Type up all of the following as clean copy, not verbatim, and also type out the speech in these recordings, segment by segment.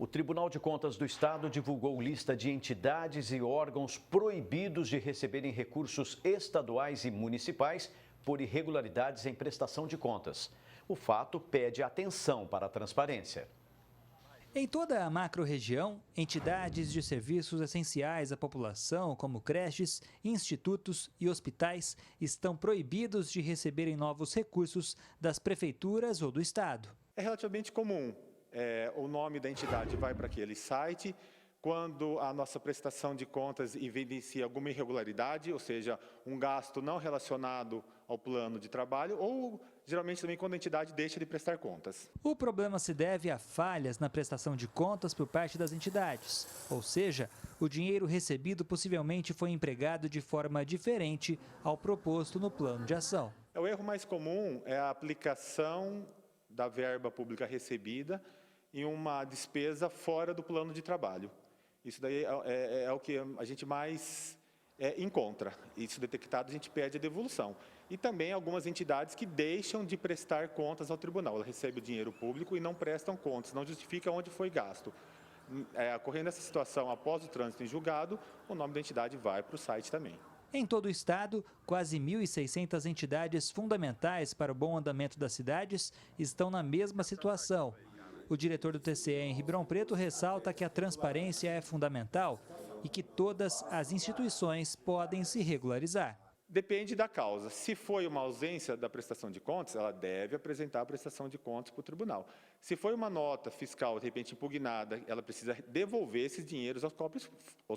O Tribunal de Contas do Estado divulgou lista de entidades e órgãos proibidos de receberem recursos estaduais e municipais por irregularidades em prestação de contas. O fato pede atenção para a transparência. Em toda a macro-região, entidades de serviços essenciais à população, como creches, institutos e hospitais, estão proibidos de receberem novos recursos das prefeituras ou do Estado. É relativamente comum. O nome da entidade vai para aquele site. Quando a nossa prestação de contas evidencia alguma irregularidade, ou seja, um gasto não relacionado ao plano de trabalho, ou geralmente também quando a entidade deixa de prestar contas. O problema se deve a falhas na prestação de contas por parte das entidades, ou seja, o dinheiro recebido possivelmente foi empregado de forma diferente ao proposto no plano de ação. O erro mais comum é a aplicação da verba pública recebida em uma despesa fora do plano de trabalho. Isso daí é o que a gente mais encontra. Isso detectado, a gente pede a devolução. E também algumas entidades que deixam de prestar contas ao tribunal. Ela recebe o dinheiro público e não prestam contas, não justifica onde foi gasto. Ocorrendo essa situação após o trânsito em julgado, o nome da entidade vai para o site também. Em todo o estado, quase 1.600 entidades fundamentais para o bom andamento das cidades estão na mesma situação. O diretor do TCE em Ribeirão Preto ressalta que a transparência é fundamental e que todas as instituições podem se regularizar. Depende da causa. Se foi uma ausência da prestação de contas, ela deve apresentar a prestação de contas para o tribunal. Se foi uma nota fiscal, de repente, impugnada, ela precisa devolver esses dinheiros aos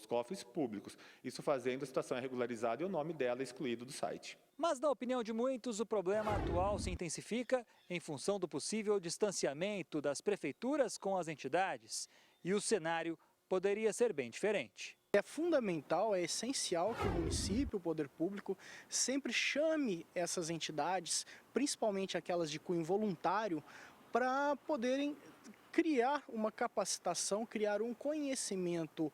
cofres públicos. Isso fazendo a situação regularizada e o nome dela excluído do site. Mas, na opinião de muitos, o problema atual se intensifica em função do possível distanciamento das prefeituras com as entidades. E o cenário poderia ser bem diferente. É fundamental, é essencial que o município, o poder público, sempre chame essas entidades, principalmente aquelas de cunho voluntário, para poderem criar uma capacitação, criar um conhecimento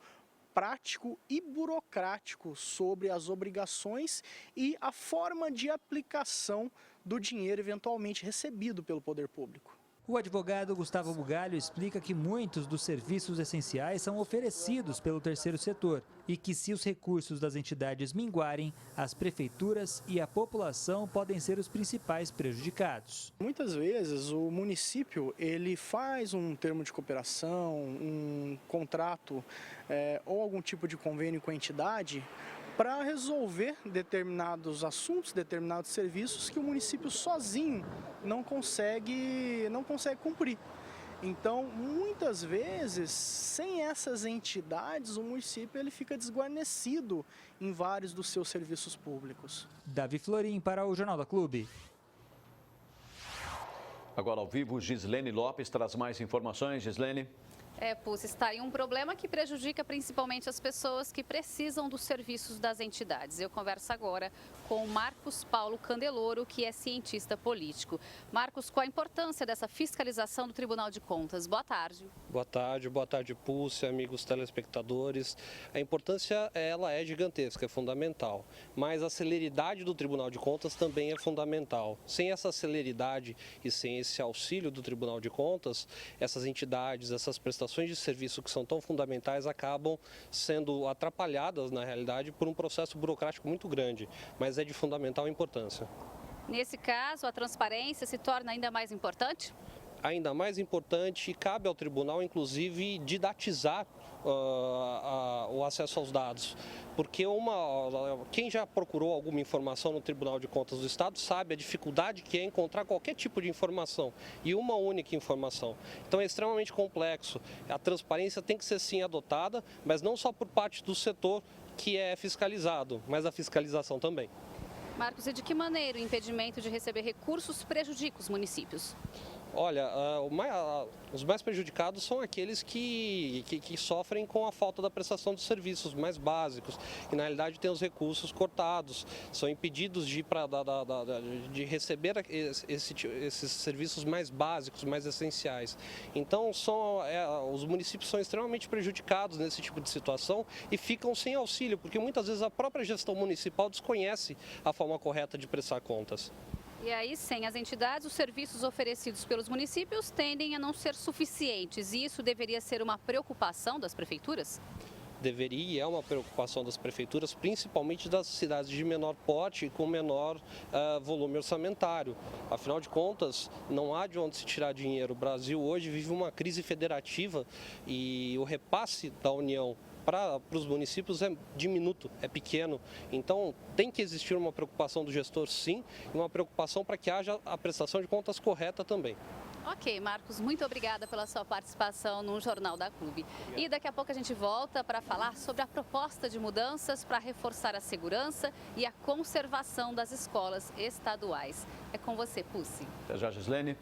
prático e burocrático sobre as obrigações e a forma de aplicação do dinheiro eventualmente recebido pelo poder público. O advogado Gustavo Bugalho explica que muitos dos serviços essenciais são oferecidos pelo terceiro setor e que, se os recursos das entidades minguarem, as prefeituras e a população podem ser os principais prejudicados. Muitas vezes o município ele faz um termo de cooperação, um contrato ou algum tipo de convênio com a entidade para resolver determinados assuntos, determinados serviços que o município sozinho não consegue cumprir. Então, muitas vezes, sem essas entidades, o município ele fica desguarnecido em vários dos seus serviços públicos. Davi Florim para o Jornal da Clube. Agora ao vivo, Gislene Lopes traz mais informações. Gislene. Puss, está aí um problema que prejudica principalmente as pessoas que precisam dos serviços das entidades. Eu converso agora com o Marcos Paulo Candeloro, que é cientista político. Marcos, qual a importância dessa fiscalização do Tribunal de Contas? Boa tarde. Boa tarde, Puss, amigos telespectadores. A importância ela é gigantesca, é fundamental, mas a celeridade do Tribunal de Contas também é fundamental. Sem essa celeridade e sem esse auxílio do Tribunal de Contas, essas entidades, essas prestações de serviço que são tão fundamentais acabam sendo atrapalhadas, na realidade, por um processo burocrático muito grande, mas é de fundamental importância. Nesse caso, a transparência se torna ainda mais importante? Ainda mais importante, cabe ao tribunal, inclusive, didatizar o acesso aos dados, porque quem já procurou alguma informação no Tribunal de Contas do Estado sabe a dificuldade que é encontrar qualquer tipo de informação e uma única informação. Então é extremamente complexo. A transparência tem que ser sim adotada, mas não só por parte do setor que é fiscalizado, mas a fiscalização também. Marcos, e de que maneira o impedimento de receber recursos prejudica os municípios? Olha, os mais prejudicados são aqueles que sofrem com a falta da prestação de serviços mais básicos, que na realidade têm os recursos cortados, são impedidos de receber esses serviços mais básicos, mais essenciais. Então, os municípios são extremamente prejudicados nesse tipo de situação e ficam sem auxílio, porque muitas vezes a própria gestão municipal desconhece a forma correta de prestar contas. E aí, sem as entidades, os serviços oferecidos pelos municípios tendem a não ser suficientes. E isso deveria ser uma preocupação das prefeituras? Deveria e é uma preocupação das prefeituras, principalmente das cidades de menor porte e com menor volume orçamentário. Afinal de contas, não há de onde se tirar dinheiro. O Brasil hoje vive uma crise federativa e o repasse da União para os municípios é diminuto, é pequeno. Então, tem que existir uma preocupação do gestor, sim, e uma preocupação para que haja a prestação de contas correta também. Ok, Marcos, muito obrigada pela sua participação no Jornal da Clube. E daqui a pouco a gente volta para falar sobre a proposta de mudanças para reforçar a segurança e a conservação das escolas estaduais. É com você, Pucci. Até já, Gislene.